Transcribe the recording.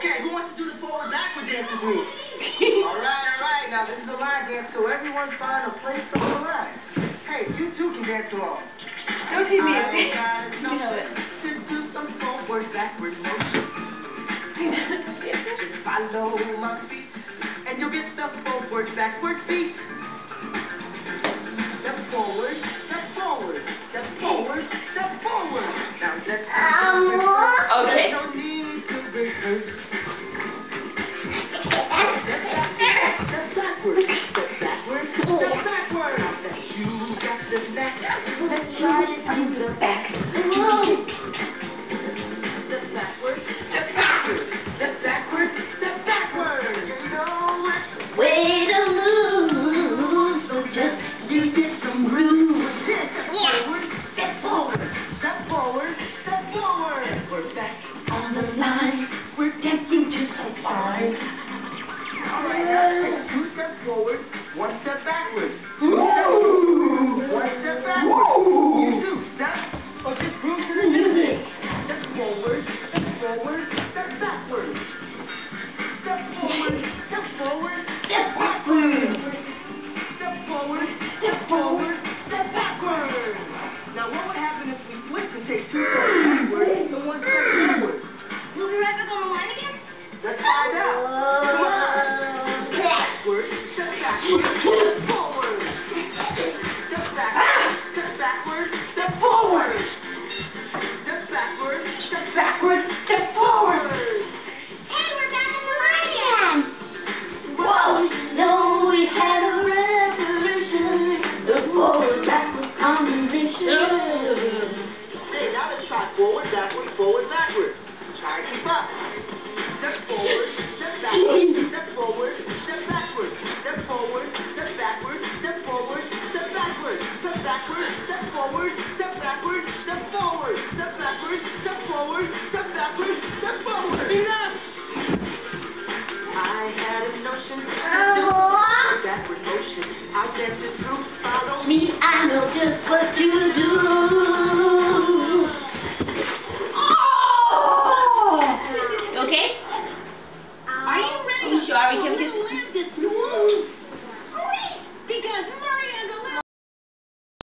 Okay, who wants to do the forward backward dance with me? All right. Now this is a line dance, so everyone find a place on the line. Hey, you two can dance along. Don't you mean I got a notion to do some forward backward motion. Just follow my feet, and you'll get the forward backward beat. Step forward, step forward, step forward, step forward. Now let's Okay. no need to rehearse. Step backward, step backward, step backward. Now that you got the knack, let's try it to the back. Step backward, step backward, step backward, step backward. You know it. Way to move, so just use it some groove. Step forward, step forward, step forward. We're back On the line, we're dancing just so fine. All right, now take 2 steps forward, 1 step backward. Woo! 1 step backward. You two, step, or just groove to the music. Step forward, step forward, step backward. Step forward, step forward, Step backward. step forward, step forward, step backward. Now what would happen if we switched and take 2 steps backward and 1 step forward? Will we right back on the line again? Let's find out. Come on. Step backward, step forward, step backward, step backward, step forward. Step backward, step Backward, step forward. Hey, we're back on the line again. Whoa, no, we had a revolution. The forward, backward combination. Hey, now let's try forward, backward. Try to keep up. Step forward, step backward, step forward, step backward, step forward, step backward, step forward, step backward, step backward, step forward, step backward, step forward, step backward, step forward, step backward, step forward. Enough! I had a notion to do a backward motion. I'll dance it through, follow me. Me, I know just what you do.